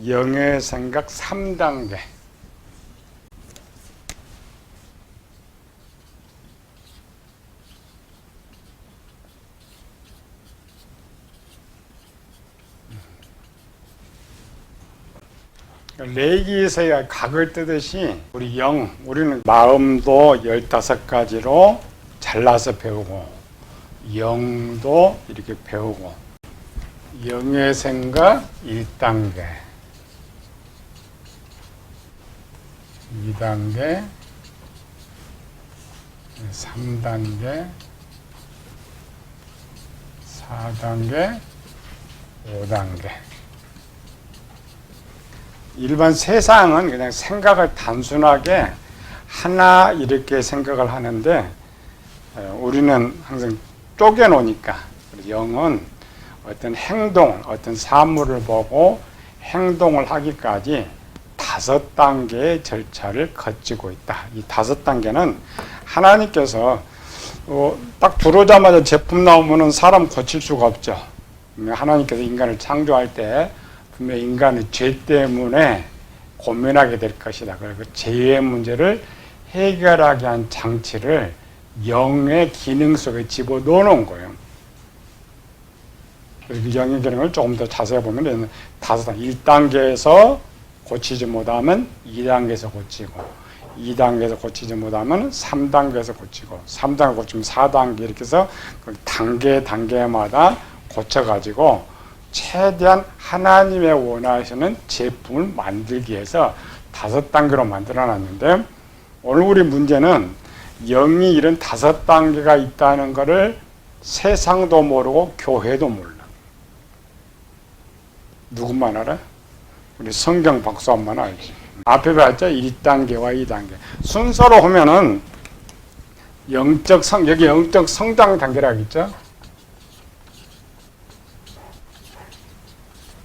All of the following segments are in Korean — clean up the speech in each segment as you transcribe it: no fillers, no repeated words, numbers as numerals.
영의 생각 3단계. 레이기에서의 각을 뜨듯이 우리는 마음도 15가지로 잘라서 배우고 영도 이렇게 배우고 영의 생각 1단계 2단계 3단계 4단계 5단계. 일반 세상은 그냥 생각을 단순하게 하나 이렇게 생각을 하는데 우리는 항상 쪼개놓으니까 영은 어떤 행동, 어떤 사물을 보고 행동을 하기까지 5단계의 절차를 거치고 있다. 이 5단계는 하나님께서 딱 들어오자마자 제품 나오면은 사람 고칠 수가 없죠. 하나님께서 인간을 창조할 때 분명 인간의 죄 때문에 고민하게 될 것이다. 그리고 죄의 문제를 해결하게 한 장치를 영의 기능 속에 집어넣어놓은 거예요. 그 영의 기능을 조금 더 자세히 보면 5단계, 1단계에서 고치지 못하면 2단계에서 고치고 2단계에서 고치지 못하면 3단계에서 고치고 3단계 고치면 4단계 이렇게 해서 단계마다 고쳐가지고 최대한 하나님의 원하시는 제품을 만들기 위해서 5단계로 만들어놨는데 오늘 우리 문제는 영이 이런 5단계가 있다는 것을 세상도 모르고 교회도 몰라. 누구만 알아? 우리 성경 박사만 알지. 앞에 봤죠? 1단계와 2단계. 순서로 보면은 여기 영적 성장 단계라고 있죠?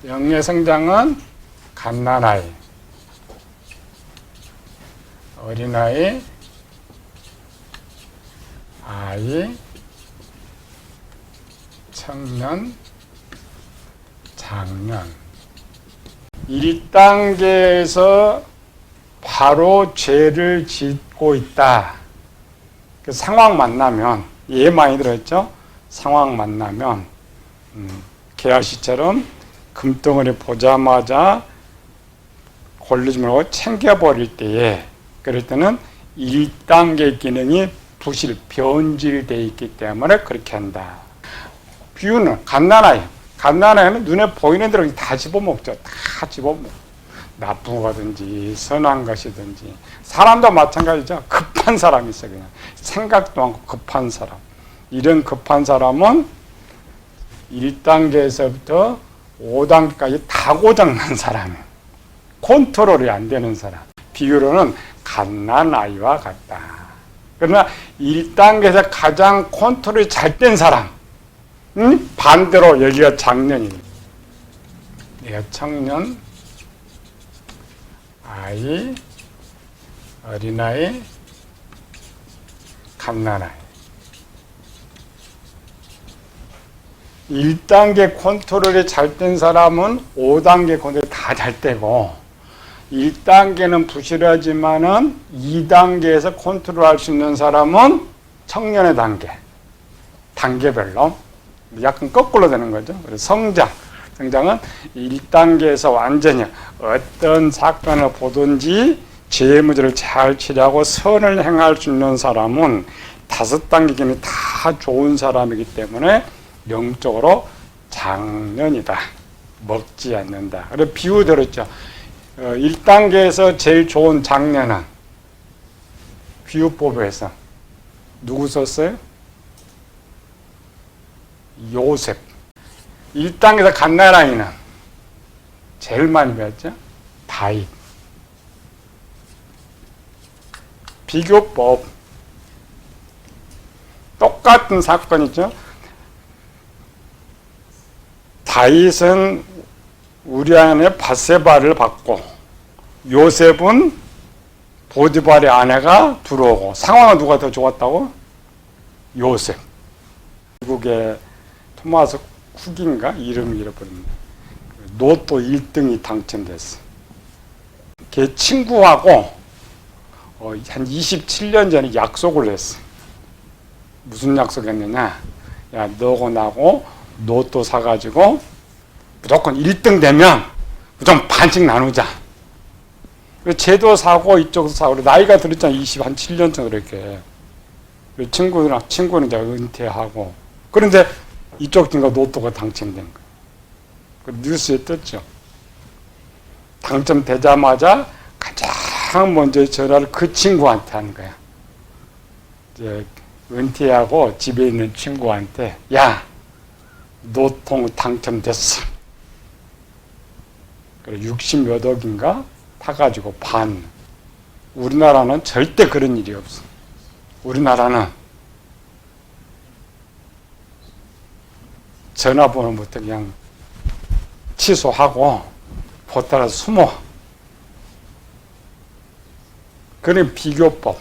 영의 성장은 갓난아이, 어린아이, 아이, 청년, 장년. 1단계에서 바로 죄를 짓고 있다. 그 상황 만나면, 예 많이 들었죠? 상황 만나면, 게하시처럼 금덩어리 보자마자 걸리지 말고 챙겨버릴 때에, 그럴 때는 1단계 기능이 변질되어 있기 때문에 그렇게 한다. 비유는 갓난아이는 눈에 보이는 대로 다 집어먹죠. 다 집어먹고 나쁜 거든지 선한 것이든지. 사람도 마찬가지죠. 급한 사람이 있어요. 그냥 생각도 않고 급한 사람. 이런 급한 사람은 1단계에서부터 5단계까지 다 고장난 사람이에요. 컨트롤이 안 되는 사람. 비유로는 갓난아이와 같다. 그러나 1단계에서 가장 컨트롤이 잘 된 사람, 반대로 여기가 장년입니다. 내가 청년, 아이, 어린아이, 갓난아이. 1단계 컨트롤이 잘 된 사람은 5단계 컨트롤이 다 잘 되고 1단계는 부실하지만은 2단계에서 컨트롤할 수 있는 사람은 청년의 단계별로 약간 거꾸로 되는 거죠. 그래서 성장은 1단계에서 완전히 어떤 사건을 보든지 죄의 문제를 잘 치료하고 선을 행할 수 있는 사람은 5단계 기능이 다 좋은 사람이기 때문에 영적으로 장년이다. 먹지 않는다. 그래서 비유 들었죠. 1단계에서 제일 좋은 장년은 비유법에서 누구 썼어요? 요셉. 1단계에서 갓난아이는 제일 많이 배웠죠? 다윗. 비교법. 똑같은 사건이죠. 다윗은 우리아의 밧세바를 받고 요셉은 보디발의 아내가 들어오고 상황은 누가 더 좋았다고? 요셉. 미국의 토마스 쿡인가? 이름이 잃어버립니다. 로또 1등이 당첨됐어. 걔 친구하고 한 27년 전에 약속을 했어. 무슨 약속했느냐? 야, 너하고 나하고 로또 사가지고 무조건 1등 되면 무조건 반씩 나누자. 쟤도 사고 이쪽도 사고 나이가 들었잖아. 27년 전 그렇게. 친구는 이제 은퇴하고. 그런데 이쪽 친구가 로또가 당첨된 거야. 그 뉴스에 떴죠. 당첨되자마자 가장 먼저 전화를 그 친구한테 하는 거야. 이제 은퇴하고 집에 있는 친구한테, 야, 로또 당첨됐어. 그래, 60몇 억인가 타가지고 반. 우리나라는 절대 그런 일이 없어. 우리나라는 전화번호부터 그냥 취소하고 보따라 숨어. 그런 비교법.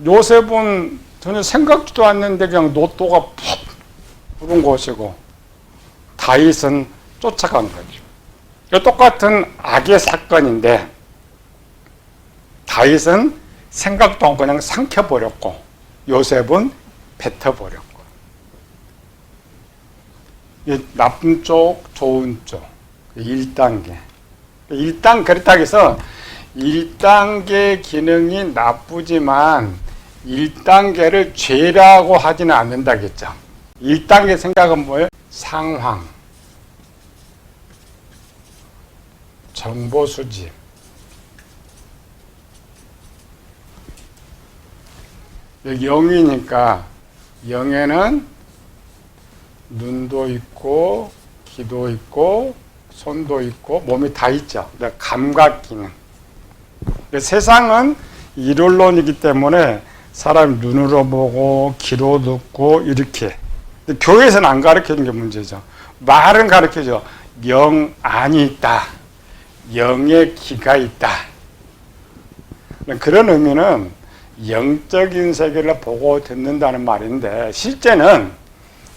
요셉은 전혀 생각지도 않는데 그냥 로또가 푹 부른 곳이고 다윗은 쫓아간 거죠. 똑같은 악의 사건인데 다윗은 생각도 않고 그냥 삼켜버렸고 요셉은 뱉어버렸고. 나쁜 쪽, 좋은 쪽. 1단계. 1단, 그렇다고 해서 1단계 기능이 나쁘지만 1단계를 죄라고 하지는 않는다겠죠. 1단계 생각은 뭐예요? 상황, 정보 수집. 여기 영이니까 영에는 눈도 있고 귀도 있고 손도 있고 몸이 다 있죠. 감각 기능. 세상은 일원론이기 때문에 사람이 눈으로 보고 귀로 듣고 이렇게. 교회에서는 안 가르치는 게 문제죠. 말은 가르쳐줘. 영 안이 있다. 영의 귀가 있다. 그런 의미는 영적인 세계를 보고 듣는다는 말인데 실제는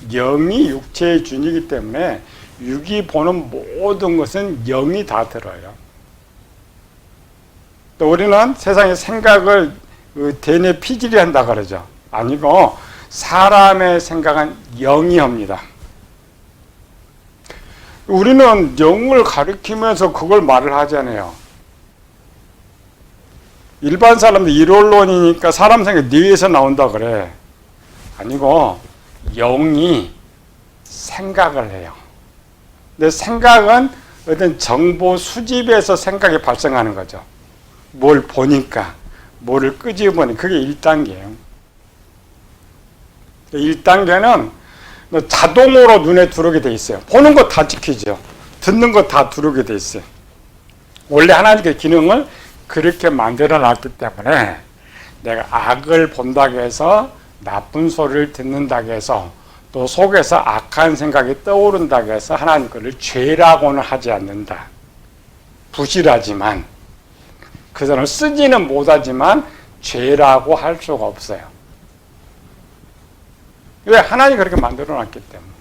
영이 육체의 준이기 때문에 육이 보는 모든 것은 영이 다 들어요. 또 우리는 세상의 생각을 대뇌 피질이 한다 그러죠. 아니고 사람의 생각은 영이 합니다. 우리는 영을 가리키면서 그걸 말을 하잖아요. 일반 사람들 일원론이니까 사람 생각 뇌에서 나온다 그래. 아니고 영이 생각을 해요. 근데 생각은 어떤 정보 수집에서 생각이 발생하는 거죠. 뭘 보니까, 뭐를 끄집어보니 그게 1단계예요. 1단계는 자동으로 눈에 들어오게 돼 있어요. 보는 거 다 지키죠. 듣는 거 다 들어오게 돼 있어요. 원래 하나님의 기능을 그렇게 만들어 놨기 때문에 내가 악을 본다고 해서 나쁜 소리를 듣는다고 해서 또 속에서 악한 생각이 떠오른다고 해서 하나님 그를 죄라고는 하지 않는다. 부실하지만 그 사람을 쓰지는 못하지만 죄라고 할 수가 없어요. 왜? 하나님이 그렇게 만들어 놨기 때문에.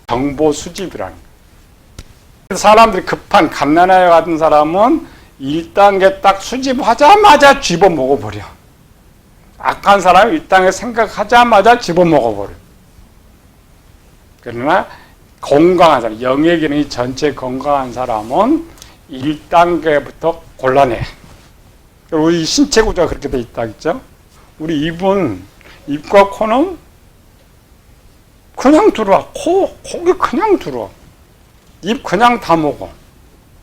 정보 수집이라는 거예요. 사람들이 급한 갓난아이 같은 사람은 1단계 딱 수집하자마자 집어먹어버려. 악한 사람이 1단계 생각하자마자 집어먹어버려. 그러나 건강한 사람, 영의 기능이 전체 건강한 사람은 1단계부터 곤란해. 우리 신체 구조가 그렇게 돼 있다 했죠. 우리 입과 코는 그냥 들어와. kok이 그냥 들어와. 입 그냥 다 먹어.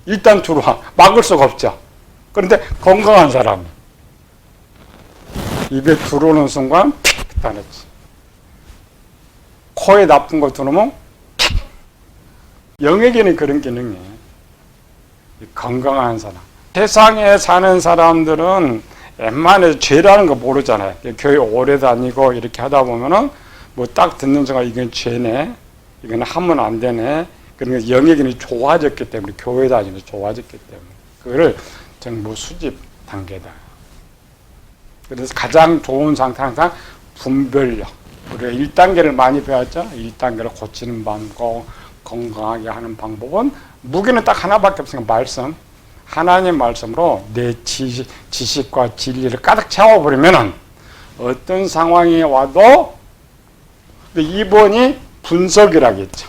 일단 들어와. 막을 수가 없죠. 그런데 건강한 사람 입에 들어오는 순간 픽 다녔지. 코에 나쁜 거 들어오면 픽. 영에게는 그런 기능이에요. 건강한 사람. 세상에 사는 사람들은 웬만해서 죄라는 거 모르잖아요. 교회 오래 다니고 이렇게 하다 보면은 뭐 딱 듣는 순간 이건 죄네, 이건 하면 안 되네. 그러니까 영역이 좋아졌기 때문에 교회 다니면서 좋아졌기 때문에 그거를 정보 수집 단계다. 그래서 가장 좋은 상태 항상 분별력. 우리가 1단계를 많이 배웠죠. 1단계를 고치는 방법, 건강하게 하는 방법은 무기는 딱 하나밖에 없으니까 말씀. 하나님 말씀으로 내 지식과 진리를 가득 채워버리면은 어떤 상황이 와도 2번이 분석이라겠죠.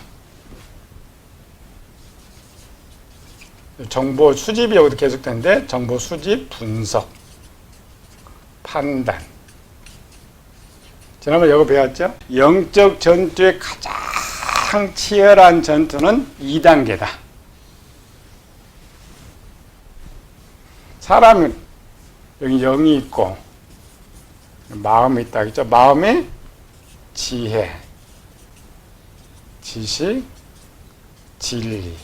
정보 수집이 여기도 계속되는데 정보 수집, 분석, 판단. 지난번에 여기 배웠죠? 영적 전투의 가장 치열한 전투는 2단계다. 사람은 여기 영이 있고 마음이 있다 그랬죠? 마음이 지혜, 지식, 진리.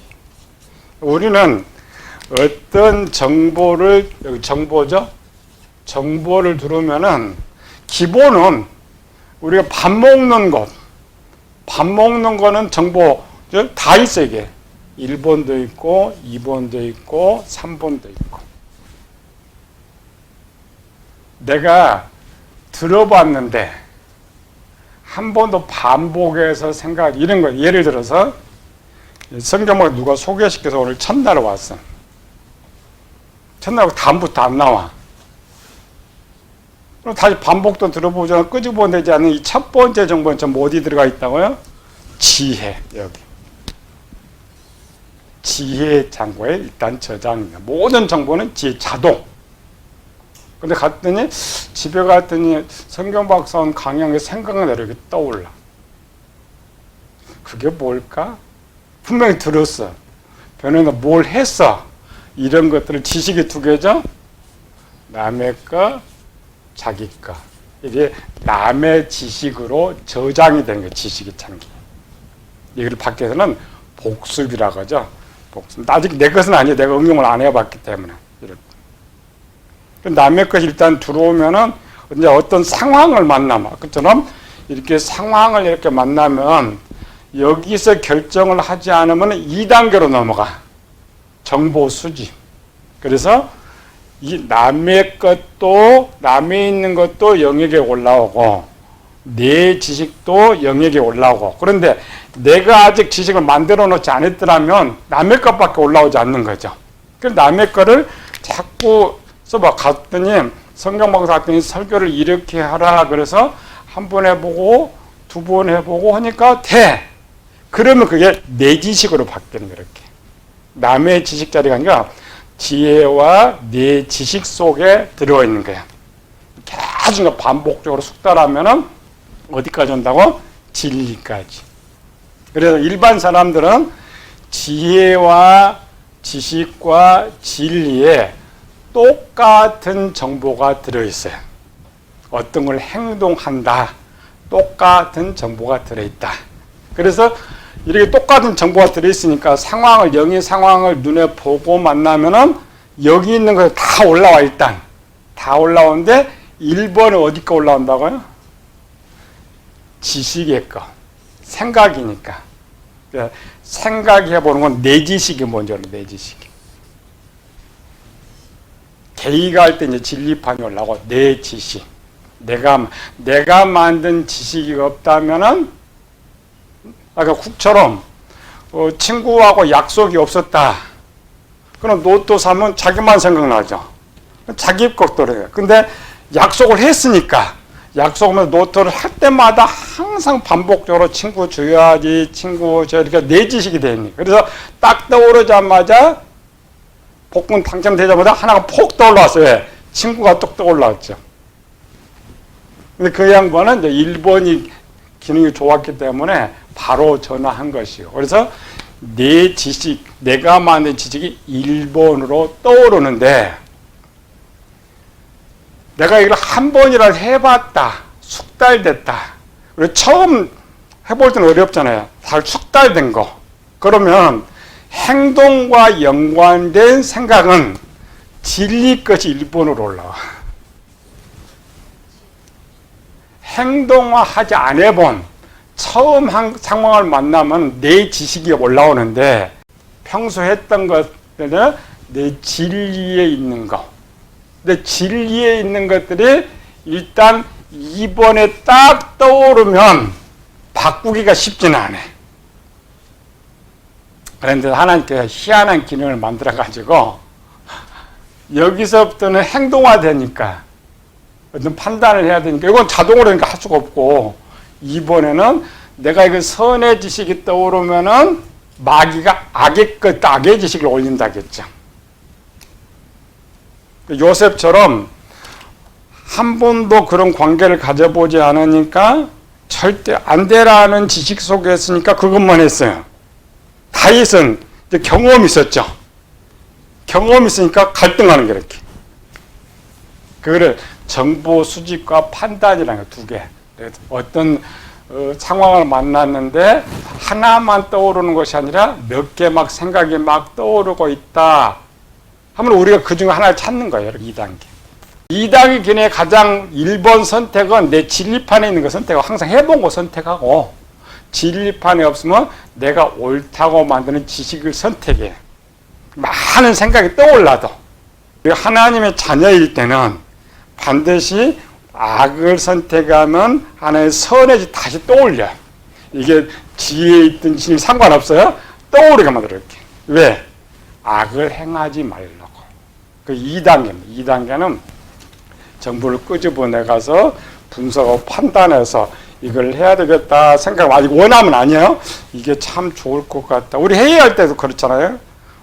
우리는 어떤 정보를, 여기 정보죠? 정보를 들으면은 기본은 우리가 밥 먹는 거는 정보 다 있어. 이게 1번도 있고 2번도 있고 3번도 있고. 내가 들어봤는데 한 번도 반복해서 생각, 이런 거. 예를 들어서 성경을 누가 소개시켜서 오늘 첫날에 왔어. 첫날 다음부터 안 나와. 그럼 다시 반복도 들어보자. 끄집어내지 않는 이 첫 번째 정보는 전부 어디 들어가 있다고요? 지혜. 여기 지혜 창고에 일단 저장입니다. 모든 정보는 지혜 자동. 근데 갔더니 집에 갔더니 성경 박사원 강양의 생각나는 이렇게 떠올라. 그게 뭘까? 분명히 들었어. 변호사 뭘 했어? 이런 것들을 지식이 두 개죠. 남의 거, 자기 거. 이게 남의 지식으로 저장이 되는 거예요. 지식이 참기. 이걸 밖에서는 복습이라고 하죠. 복습. 아직 내 것은 아니에요. 내가 응용을 안 해봤기 때문에. 남의 것이 일단 들어오면은 이제 어떤 상황을 만나면, 그처럼 이렇게 상황을 이렇게 만나면 여기서 결정을 하지 않으면 2단계로 넘어가. 정보 수집. 그래서 이 남의 것도, 남의 있는 것도 영역에 올라오고, 내 지식도 영역에 올라오고. 그런데 내가 아직 지식을 만들어 놓지 않았더라면 남의 것밖에 올라오지 않는 거죠. 그래서 남의 거를 자꾸 써봐. 갔더니 성경 박사 갔더니 설교를 이렇게 하라. 그래서 한 번 해보고 두 번 해보고 하니까 돼. 그러면 그게 내 지식으로 바뀌는 거예요. 이렇게. 남의 지식 자리가 아니라 지혜와 내 지식 속에 들어있는 거야. 계속 반복적으로 숙달하면은 어디까지 온다고? 진리까지. 그래서 일반 사람들은 지혜와 지식과 진리에 똑같은 정보가 들어있어요. 어떤 걸 행동한다. 똑같은 정보가 들어있다. 그래서 이렇게 똑같은 정보가 들어있으니까 영의 상황을 눈에 보고 만나면은 여기 있는 거 다 올라와. 일단 다 올라오는데 1번은 어디까 올라온다고요? 지식의 거. 생각이니까. 생각이 해보는 건 내 지식이 먼저, 내 지식이. 개의가 할 때 이제 진리판이 올라오고, 내 지식. 내가 만든 지식이 없다면은, 아까 국처럼, 친구하고 약속이 없었다. 그럼 로또 사면 자기만 생각나죠. 자기 것들이에요. 근데 약속을 했으니까, 약속하면 로또를 할 때마다 항상 반복적으로 친구 줘야지, 친구 줘야지. 그러니까 내 지식이 되니. 그래서 딱 떠오르자마자, 복권 당첨되자마자 하나가 폭 떠올랐어요. 왜? 친구가 뚝 떠올랐죠. 근데 그 양반은 이제 1번이 기능이 좋았기 때문에 바로 전화한 것이요. 그래서 내 지식, 내가 만든 지식이 1번으로 떠오르는데, 내가 이걸 한 번이라도 해봤다. 숙달됐다. 그리고 처음 해볼 때는 어렵잖아요. 잘 숙달된 거. 그러면 행동과 연관된 생각은 진리 것이 1번으로 올라와. 행동화하지 안 해본 처음 상황을 만나면 내 지식이 올라오는데, 평소 했던 것들은 내 진리에 있는 거. 근데 진리에 있는 것들이 일단 2번에 딱 떠오르면 바꾸기가 쉽지는 않아요. 그런데 하나님께서 희한한 기능을 만들어가지고 여기서부터는 행동화되니까 어떤 판단을 해야 되니까 이건 자동으로 할 수가 없고, 이번에는 내가 이거 선의 지식이 떠오르면은 마귀가 악의 지식을 올린다겠죠. 요셉처럼 한 번도 그런 관계를 가져보지 않으니까 절대 안 되라는 지식 속에 있으니까 그것만 했어요. 다윗은 이제 경험이 있었죠. 경험이 있으니까 갈등하는 게 이렇게. 그거를 정보 수집과 판단이라는 거 두 개. 어떤 상황을 만났는데 하나만 떠오르는 것이 아니라 몇 개 막 생각이 막 떠오르고 있다 하면 우리가 그 중에 하나를 찾는 거예요. 2단계. 2단계 기능의 가장 1번 선택은 내 진리판에 있는 거 선택하고, 항상 해본 거 선택하고, 진리판에 없으면 내가 옳다고 만드는 지식을 선택해. 많은 생각이 떠올라도 하나님의 자녀일 때는 반드시 악을 선택하면 하나의 선의 지 다시 떠올려. 이게 지혜에 있든 지혜에 상관없어요. 떠오르게 만들어 이렇게. 왜? 악을 행하지 말라고. 그 2단계입니다. 2단계는 정보를 끄집어내가서 분석하고 판단해서 이걸 해야 되겠다 생각, 아직 원하면 아니에요. 이게 참 좋을 것 같다. 우리 회의할 때도 그렇잖아요.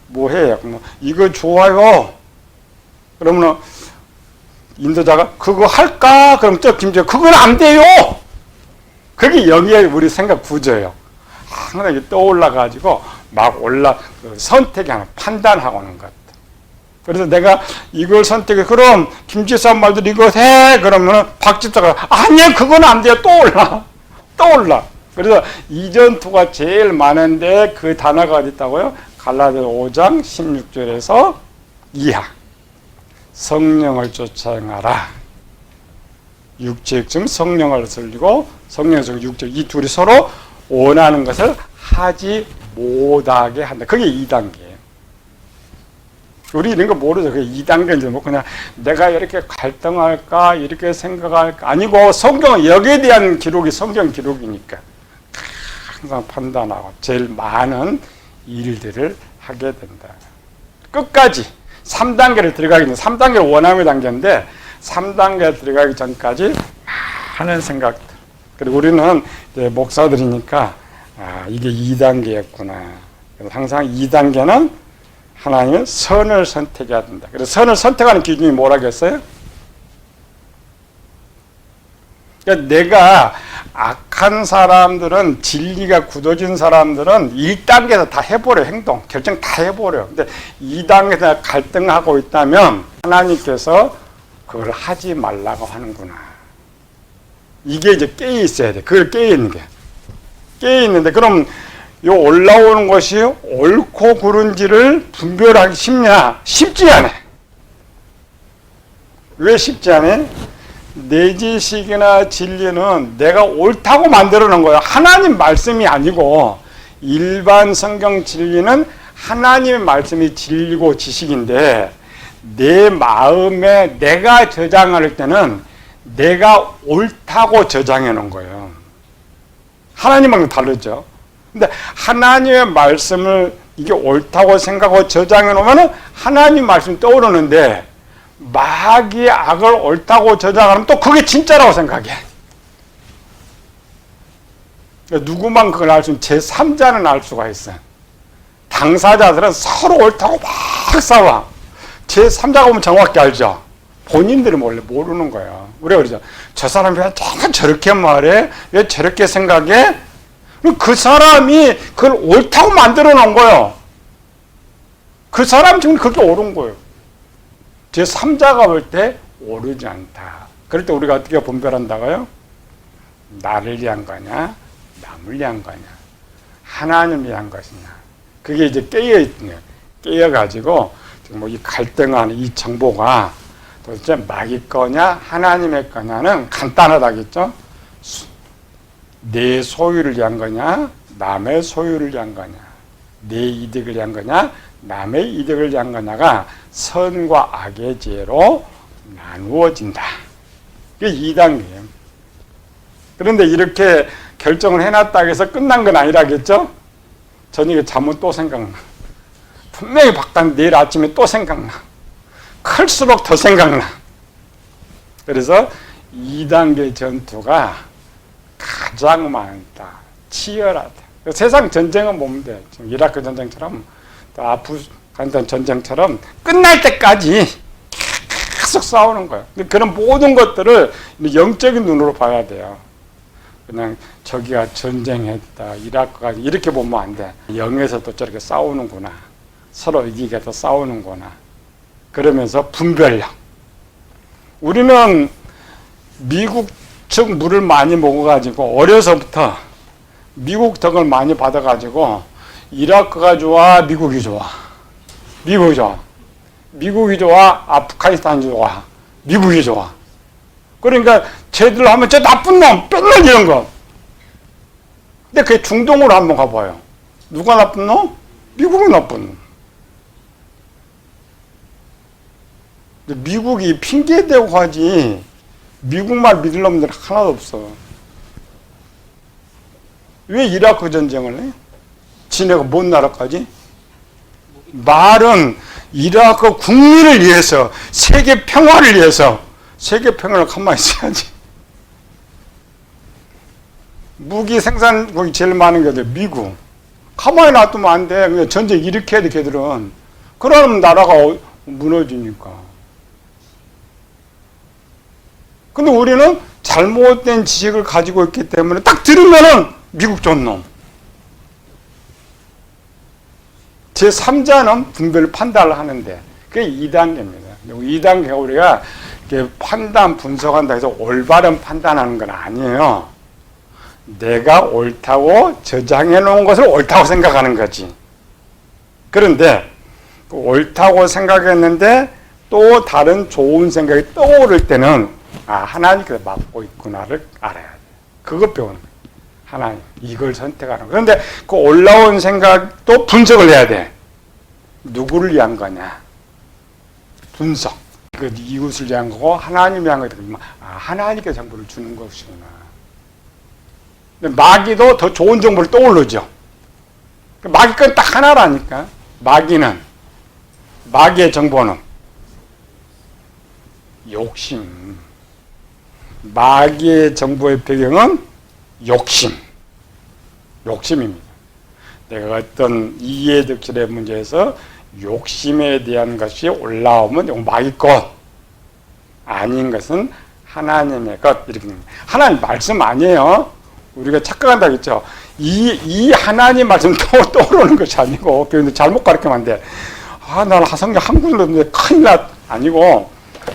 뭐 해요? 이거 좋아요. 그러면 인도자가 그거 할까? 그럼 저 김재 그건 안 돼요. 그게 여기에 우리 생각 구조예요. 항상 이게 떠올라가지고 막 선택하는, 판단하고 하는 것. 그래서 내가 이걸 선택해. 그럼 김지사 말들 이거 해. 그러면 박 집사가 아니야 그건 안 돼요. 떠올라. 그래서 이전투가 제일 많은데 그 단어가 어디 있다고요? 갈라디아서 5장 16절에서 이하. 성령을 쫓아 행하라. 육체육증 성령을 설리고 성령에서 육체, 이 둘이 서로 원하는 것을 하지 못하게 한다. 그게 2단계예요. 우리 이런 거 모르죠. 그게 2단계인지 뭐 그냥 내가 이렇게 갈등할까 이렇게 생각할까 아니고, 성경은 여기에 대한 기록이 성경 기록이니까 항상 판단하고 제일 많은 일들을 하게 된다. 끝까지 3단계를 들어가기 전, 3단계를 원함의 단계인데 3단계에 들어가기 전까지 많은 생각들. 그리고 우리는 이제 목사들이니까 이게 2단계였구나. 그래서 항상 2단계는 하나님은 선을 선택해야 된다. 그래서 선을 선택하는 기준이 뭐라고 했어요? 그러니까 내가 악한 사람들은, 진리가 굳어진 사람들은 1단계에서 다 해버려. 행동, 결정 다 해버려. 근데 2단계에서 갈등하고 있다면 하나님께서 그걸 하지 말라고 하는구나. 이게 이제 깨어 있어야 돼. 그걸 깨어 있는 게. 깨어 있는데, 그럼 요 올라오는 것이 옳고 그른지를 분별하기 쉽냐? 쉽지 않아. 왜 쉽지 않아? 내 지식이나 진리는 내가 옳다고 만들어 놓은 거예요. 하나님 말씀이 아니고, 일반 성경 진리는 하나님의 말씀이 진리고 지식인데, 내 마음에 내가 저장할 때는 내가 옳다고 저장해 놓은 거예요. 하나님하고 다르죠. 근데 하나님의 말씀을 이게 옳다고 생각하고 저장해 놓으면 하나님 말씀이 떠오르는데, 마귀의 악을 옳다고 저장하면 또 그게 진짜라고 생각해. 누구만 그걸 알 수 있는 제3자는 알 수가 있어요. 당사자들은 서로 옳다고 막 싸워. 제3자가 보면 정확히 알죠. 본인들은 원래 모르는 거예요. 우리가 그러죠. 저 사람이 왜 저렇게 말해? 왜 저렇게 생각해? 그 사람이 그걸 옳다고 만들어 놓은 거예요. 그 사람 지금 그게 옳은 거예요. 제3자가 볼 때 옳지 않다. 그럴 때 우리가 어떻게 분별한다고요? 나를 위한 거냐? 남을 위한 거냐? 하나님을 위한 것이냐? 그게 이제 깨어있는 거예요. 깨어가지고 뭐 이 갈등하는 이 정보가 도대체 마귀 거냐? 하나님의 거냐는 간단하다겠죠? 내 소유를 위한 거냐? 남의 소유를 위한 거냐? 내 이득을 위한 거냐? 남의 이득을 위한 거냐가 선과 악의 지혜로 나누어진다. 이게 2단계예요. 그런데 이렇게 결정을 해놨다고 해서 끝난 건 아니라겠죠? 저녁에 자면 또 생각나. 분명히 바꿨는데 내일 아침에 또 생각나. 클수록 더 생각나. 그래서 2단계 전투가 가장 많다. 치열하다. 세상 전쟁은 보면 돼. 지금 이라크 전쟁처럼 또 아프간단 전쟁처럼 끝날 때까지 계속 싸우는 거예요. 그런 모든 것들을 영적인 눈으로 봐야 돼요. 그냥 저기가 전쟁했다, 이라크가 이렇게 보면 안 돼. 영에서도 저렇게 싸우는구나. 서로 이기게 해서 싸우는구나. 그러면서 분별력. 우리는 미국 측 물을 많이 먹어가지고 어려서부터 미국 덕을 많이 받아가지고 이라크가 좋아, 미국이 좋아. 미국이 좋아. 미국이 좋아, 아프가니스탄이 좋아. 미국이 좋아. 그러니까 쟤들 하면 저 나쁜 놈, 맨날 이런 거. 근데 그게 중동으로 한번 가봐요. 누가 나쁜 놈? 미국이 나쁜 놈. 미국이 핑계대고 하지 미국 말 믿을 놈들 하나도 없어. 왜 이라크 전쟁을 해? 지네가 뭔 나라까지? 말은 이라크 국민을 위해서, 세계 평화를 위해서. 세계 평화를 가만히 있어야지. 무기 생산국이 제일 많은 게 어디? 미국. 가만히 놔두면 안 돼. 그냥 전쟁 일으켜야 돼, 걔들은. 그러면 나라가 무너지니까. 근데 우리는 잘못된 지식을 가지고 있기 때문에 딱 들으면은 미국 좋은 놈. 제3자는 분별 판단을 하는데 그게 2단계입니다. 2단계가 우리가 판단, 분석한다 해서 올바른 판단하는 건 아니에요. 내가 옳다고 저장해 놓은 것을 옳다고 생각하는 거지. 그런데 옳다고 생각했는데 또 다른 좋은 생각이 떠오를 때는 하나님께서 맡고 있구나를 알아야 돼. 그것 배우는 거야. 하나님, 이걸 선택하는 거야. 그런데 그 올라온 생각도 분석을 해야 돼. 누구를 위한 거냐? 분석. 그 이웃을 위한 거고 하나님을 위한 거다. 하나님께 정보를 주는 것이구나. 근데 마귀도 더 좋은 정보를 떠올르죠. 마귀 건 딱 하나라니까. 마귀의 정보는 욕심. 마귀의 정보의 배경은 욕심입니다. 내가 어떤 이해득실의 문제에서 욕심에 대한 것이 올라오면 이건 마귀 것, 아닌 것은 하나님의 것. 이렇게 하나님 말씀 아니에요. 우리가 착각한다고 했죠. 이 하나님 말씀 떠오르는 것이 아니고, 그런데 잘못 가르치면 안 돼. 나는 성경 한 구절 넣었는데 큰일 났. 아니고,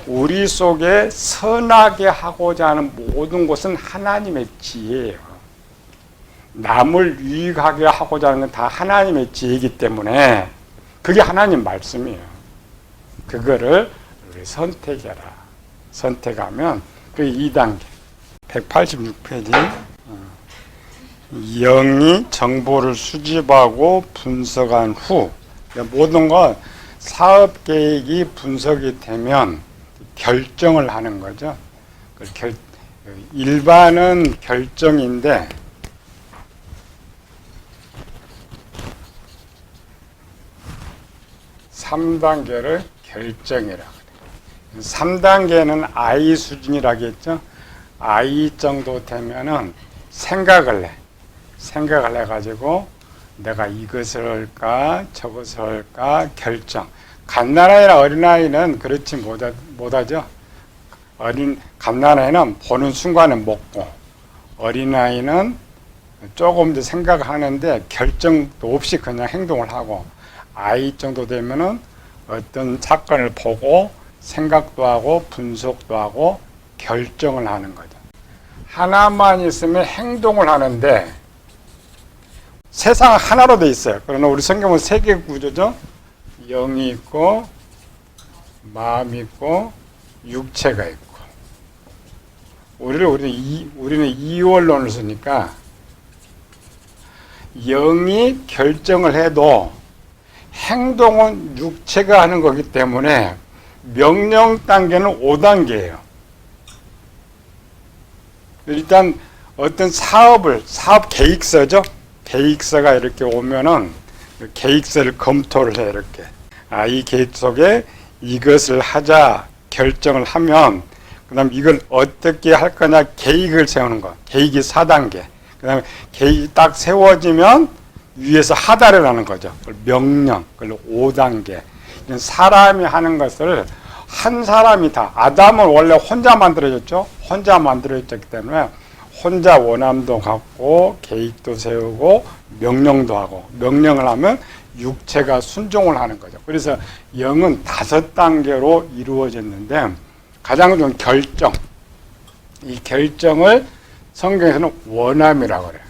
우리 속에 선하게 하고자 하는 모든 것은 하나님의 지혜예요. 남을 유익하게 하고자 하는 건 다 하나님의 지혜이기 때문에 그게 하나님 말씀이에요. 그거를 우리 선택해라. 선택하면 그 2단계 186페이지 영이 정보를 수집하고 분석한 후 모든 건 사업 계획이 분석이 되면 결정을 하는 거죠. 일반은 결정인데 3단계를 결정이라고 해요. 3단계는 I 수준이라고 했죠. I 정도 되면은 생각을 해. 생각을 해가지고 내가 이것을 할까 저것을 할까 결정. 갓난아이나 어린아이는 그렇지 못하죠. 갓난아이는 보는 순간에 먹고, 어린아이는 조금 더 생각하는데 결정도 없이 그냥 행동을 하고, 아이 정도 되면은 어떤 사건을 보고 생각도 하고 분석도 하고 결정을 하는 거죠. 하나만 있으면 행동을 하는데 세상 하나로 돼 있어요. 그러나 우리 성경은 세 개 구조죠. 영이 있고 마음이 있고 육체가 있고. 우리는 이원론을 쓰니까 영이 결정을 해도 행동은 육체가 하는 거기 때문에 명령 단계는 5단계예요. 일단 어떤 사업 계획서죠. 계획서가 이렇게 오면은 계획서를 검토를 해. 이렇게 이 계획 속에 이것을 하자 결정을 하면 그 다음에 이걸 어떻게 할 거냐 계획을 세우는 거. 계획이 4단계. 그 다음에 계획이 딱 세워지면 위에서 하다를 하는 거죠. 명령. 그걸 5단계. 사람이 하는 것을 한 사람이 다, 아담은 원래 혼자 만들어졌죠. 혼자 만들어졌기 때문에 혼자 원함도 갖고 계획도 세우고 명령도 하고, 명령을 하면 육체가 순종을 하는 거죠. 그래서 영은 5단계로 이루어졌는데 가장 좋은 결정, 이 결정을 성경에서는 원함이라고 그래요.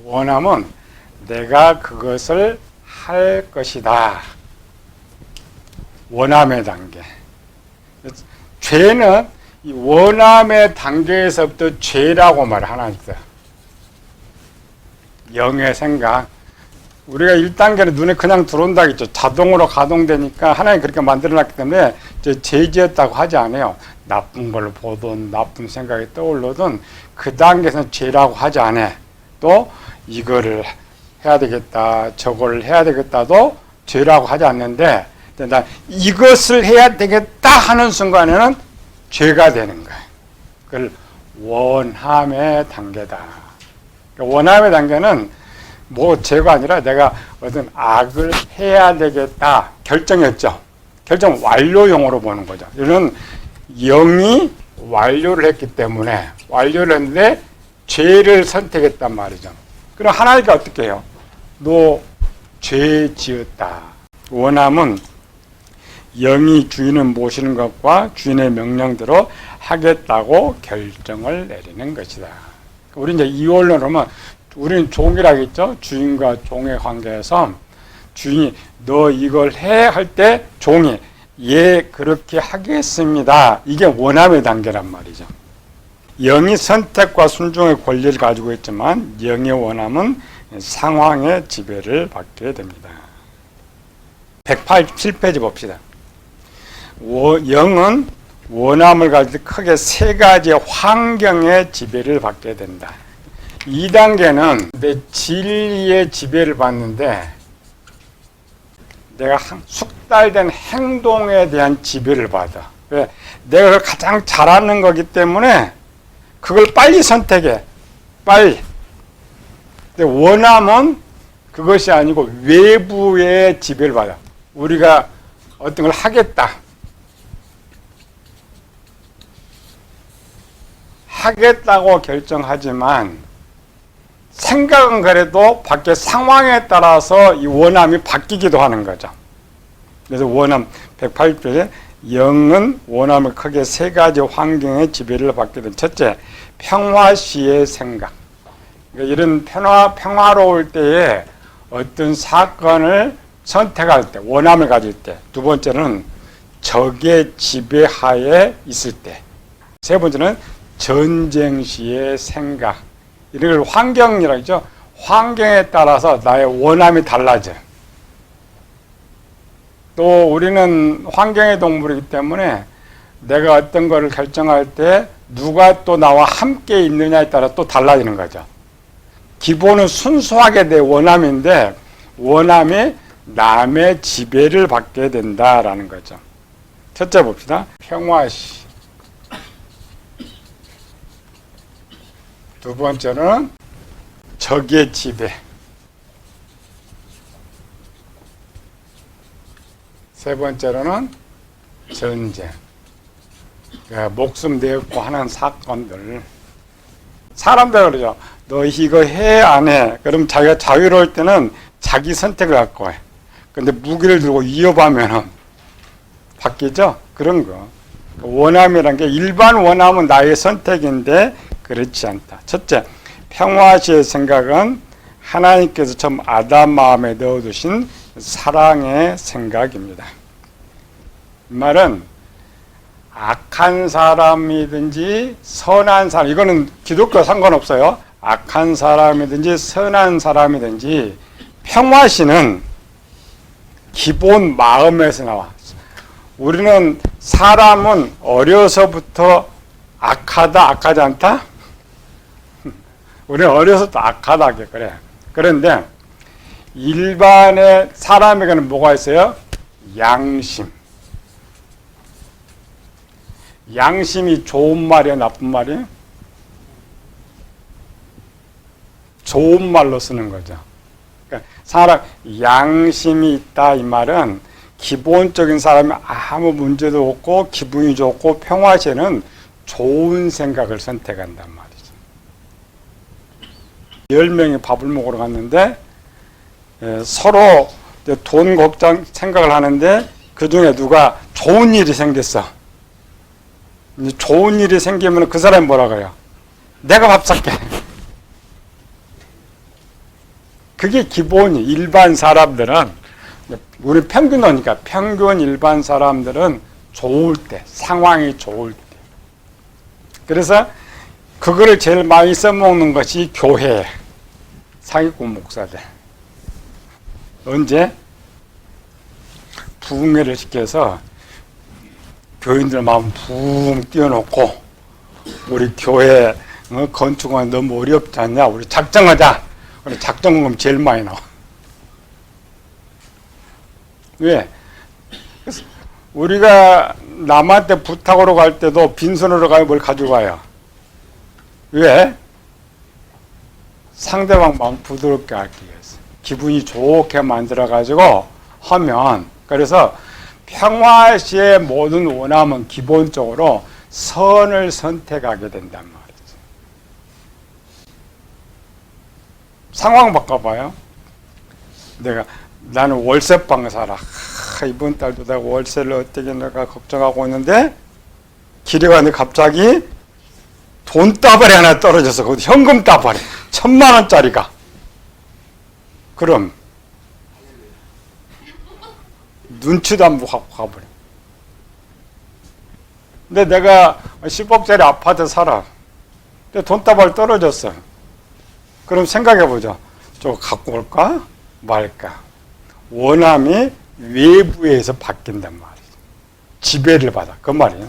원함은 내가 그것을 할 것이다. 원함의 단계. 죄는 이 원함의 단계에서부터 죄라고 말 하나 있어요. 영의 생각. 우리가 1단계는 눈에 그냥 들어온다 했죠. 자동으로 가동되니까 하나님 그렇게 만들어놨기 때문에 죄지었다고 하지 않아요. 나쁜 걸 보든 나쁜 생각이 떠올르든 그 단계에서는 죄라고 하지 않아요. 또 이거를 해야 되겠다, 저걸 해야 되겠다도 죄라고 하지 않는데, 나 이것을 해야 되겠다 하는 순간에는 죄가 되는 거예요. 그걸 원함의 단계다. 그러니까 원함의 단계는 뭐 죄가 아니라 내가 어떤 악을 해야 되겠다 결정했죠. 결정 완료용으로 보는 거죠. 이는 영이 완료를 했기 때문에, 완료를 했는데 죄를 선택했단 말이죠. 그럼 하나님께 어떻게 해요? 너 죄 지었다. 원함은 영이 주인을 모시는 것과 주인의 명령대로 하겠다고 결정을 내리는 것이다. 우리 이제 이원론으로 하면 우리는 종이라겠죠? 주인과 종의 관계에서 주인이 너 이걸 해 할 때 종이 예 그렇게 하겠습니다. 이게 원함의 단계란 말이죠. 영이 선택과 순종의 권리를 가지고 있지만 영의 원함은 상황의 지배를 받게 됩니다. 187페이지 봅시다. 영은 원함을 가질 때 크게 3가지 환경의 지배를 받게 된다. 2단계는 내 진리의 지배를 받는데 내가 숙달된 행동에 대한 지배를 받아. 왜? 내가 그걸 가장 잘하는 거기 때문에 그걸 빨리 선택해. 빨리. 근데 원함은 그것이 아니고 외부의 지배를 받아. 우리가 어떤 걸 하겠다. 하겠다고 결정하지만 생각은 그래도 밖의 상황에 따라서 이 원함이 바뀌기도 하는 거죠. 그래서 원함 108쪽에 영은 원함을 크게 3가지 환경의 지배를 받게 된 첫째, 평화시의 생각. 그러니까 이런 평화로울 때에 어떤 사건을 선택할 때, 원함을 가질 때. 두 번째는 적의 지배하에 있을 때. 세 번째는 전쟁 시의 생각. 이런 걸 환경이라고 하죠. 환경에 따라서 나의 원함이 달라져요. 또 우리는 환경의 동물이기 때문에 내가 어떤 거를 결정할 때 누가 또 나와 함께 있느냐에 따라 또 달라지는 거죠. 기본은 순수하게 내 원함인데 원함이 남의 지배를 받게 된다라는 거죠. 첫째 봅시다. 평화시. 두 번째는 적의 지배. 세 번째로는 전쟁. 목숨 내었고 하는 사건들. 사람들 그러죠. 너 이거 해, 안 해? 그럼 자기가 자유로울 때는 자기 선택을 갖고 해. 근데 무기를 들고 위협하면은 바뀌죠? 그런 거. 원함이란 게 일반 원함은 나의 선택인데 그렇지 않다. 첫째, 평화시의 생각은 하나님께서 처음 아담 마음에 넣어두신 사랑의 생각입니다. 이 말은 악한 사람이든지 선한 사람, 이거는 기독교와 상관없어요. 악한 사람이든지 선한 사람이든지 평화시는 기본 마음에서 나와. 우리는 사람은 어려서부터 악하다, 악하지 않다? 우리는 어려서도 악하다 하게 그래. 그런데 일반의 사람에게는 뭐가 있어요? 양심. 양심이 좋은 말이야, 나쁜 말이야? 좋은 말로 쓰는 거죠. 그러니까 사람 양심이 있다 이 말은 기본적인 사람이 아무 문제도 없고 기분이 좋고 평화시에는 좋은 생각을 선택한단 말이죠. 10명이 밥을 먹으러 갔는데 서로 돈 걱정 생각을 하는데 그중에 누가 좋은 일이 생겼어. 좋은 일이 생기면 그 사람이 뭐라 그래요? 내가 밥 살게. 그게 기본이. 일반 사람들은, 우리 평균이니까 평균 일반 사람들은 좋을 때, 상황이 좋을 때. 그래서 그거를 제일 많이 써먹는 것이 교회, 사기꾼 목사들. 언제? 부흥회를 시켜서 교인들 마음 붕 띄워놓고 우리 교회 건축은 너무 어렵지 않냐? 우리 작정하자. 우리 작정금 제일 많이 나와. 왜? 우리가 남한테 부탁으로 갈 때도 빈손으로 가면 뭘 가지고 가요? 왜? 상대방 마음 부드럽게 하기 위해서. 기분이 좋게 만들어가지고 하면, 그래서 평화시의 모든 원함은 기본적으로 선을 선택하게 된단 말이죠. 상황 바꿔봐요. 나는 월세방 살아. 이번 달도 내가 월세를 어떻게 내가 걱정하고 있는데 길에 가는데 갑자기 돈다발이 하나 떨어져서 그 현금 다발이 1,000,000원짜리가. 그럼 눈치도 안 보고 가버려. 근데 내가 10억짜리 아파트 살아. 근데 돈다발 떨어졌어. 그럼 생각해보자. 저거 갖고 올까 말까. 원함이 외부에서 바뀐단 말이죠. 지배를 받아. 그 말이에요.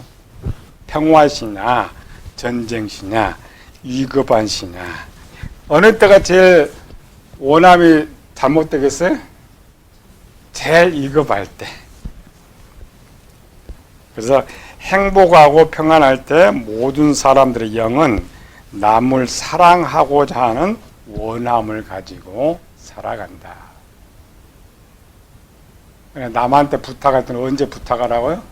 평화시냐 전쟁시냐 위급한시냐. 어느 때가 제일 원함이 잘못되겠어요? 제일 위급할 때. 그래서 행복하고 평안할 때 모든 사람들의 영은 남을 사랑하고자 하는 원함을 가지고 살아간다. 남한테 부탁할 때는 언제 부탁하라고요?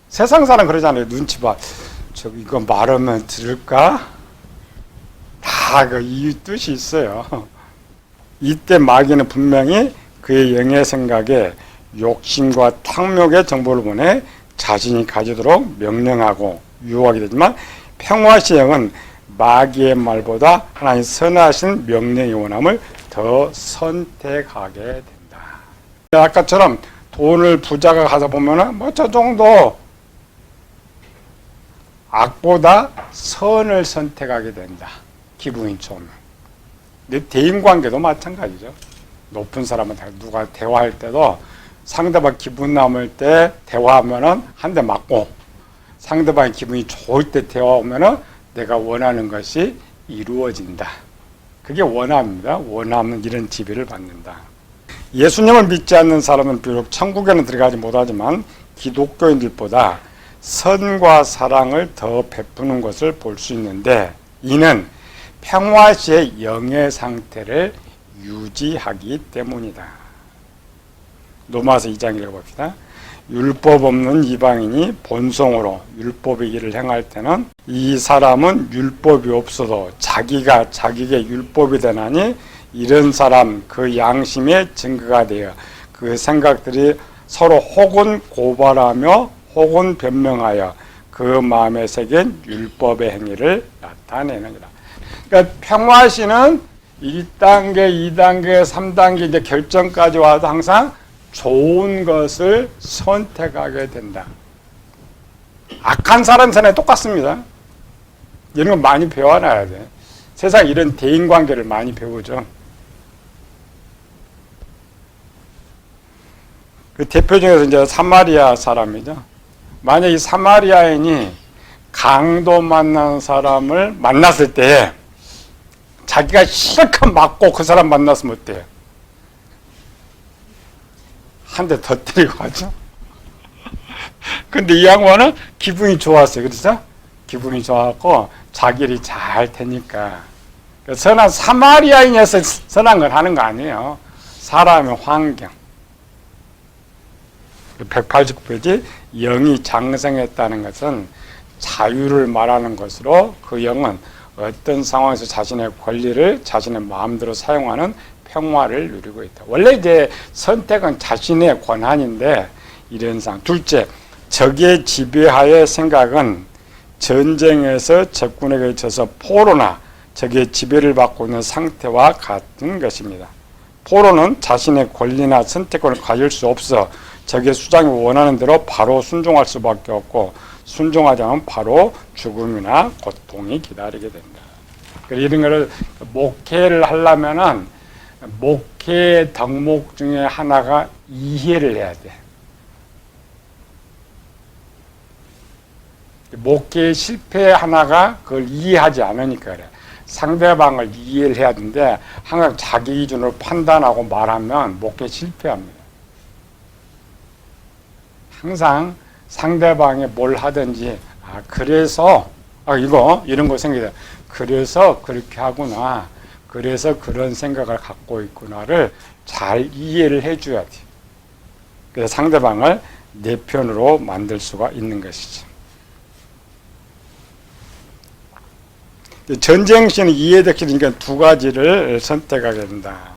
세상 사람 그러잖아요. 눈치 봐. 이거 말하면 들을까? 다 그 이유 뜻이 있어요. 이때 마귀는 분명히 그의 영의 생각에 욕심과 탐욕의 정보를 보내 자신이 가지도록 명령하고 유혹하게 되지만 평화시의 영은 마귀의 말보다 하나님 선하신 명령의 원함을 더 선택하게 된다. 아까처럼 돈을 부자가 가서 보면은 뭐 저 정도 악보다 선을 선택하게 된다. 기분이 좋으면. 근데 대인관계도 마찬가지죠. 높은 사람은 누가 대화할 때도 상대방 기분 남을 때 대화하면은 한 대 맞고 상대방의 기분이 좋을 때 대화하면은 내가 원하는 것이 이루어진다. 그게 원함입니다. 원함은 이런 지배를 받는다. 예수님을 믿지 않는 사람은 비록 천국에는 들어가지 못하지만 기독교인들보다 선과 사랑을 더 베푸는 것을 볼 수 있는데 이는 평화시의 영의 상태를 유지하기 때문이다. 로마서 2장 읽어봅시다. 율법 없는 이방인이 본성으로 율법의 일을 행할 때는 이 사람은 율법이 없어도 자기가 자기에게 율법이 되나니 이런 사람 그 양심의 증거가 되어 그 생각들이 서로 혹은 고발하며 혹은 변명하여 그 마음에 새긴 율법의 행위를 나타내느니라. 그러니까 평화시는 1단계, 2단계, 3단계 이제 결정까지 와도 항상 좋은 것을 선택하게 된다. 악한 사람 전에 똑같습니다. 이런 거 많이 배워놔야 돼. 세상 이런 대인관계를 많이 배우죠. 그 대표 중에서 이제 사마리아 사람이죠. 만약 이 사마리아인이 강도 만난 사람을 만났을 때 자기가 실컷 맞고 그 사람 만났으면 어때요? 한 대 더 때리고 가죠. 근데 이 양반은 기분이 좋았어요. 그래서 기분이 좋았고 자기 일이 잘 되니까. 선한 사마리아인에서 선한 걸 하는 거 아니에요. 사람의 환경. 189페이지 영이 장성했다는 것은 자유를 말하는 것으로 그 영은 어떤 상황에서 자신의 권리를 자신의 마음대로 사용하는 평화를 누리고 있다. 원래 이제 선택은 자신의 권한인데 이런 상황. 둘째, 적의 지배하에 생각은 전쟁에서 적군에게 져서 포로나 적의 지배를 받고 있는 상태와 같은 것입니다. 포로는 자신의 권리나 선택권을 가질 수 없어 적의 수장이 원하는 대로 바로 순종할 수밖에 없고 순종하지 않으면 바로 죽음이나 고통이 기다리게 된다. 이런 거를 목회를 하려면은 목회의 덕목 중에 하나가 이해를 해야 돼. 목회의 실패 하나가 그걸 이해하지 않으니까 그래. 상대방을 이해를 해야 되는데 항상 자기 기준으로 판단하고 말하면 목회 실패합니다. 항상 상대방이 뭘 하든지 그래서 이런 거 생기다. 그래서 그렇게 하구나. 그래서 그런 생각을 갖고 있구나를 잘 이해를 해줘야 돼. 그래서 상대방을 내 편으로 만들 수가 있는 것이죠. 전쟁 시는 이해득실이니까 두 가지를 선택하게 된다.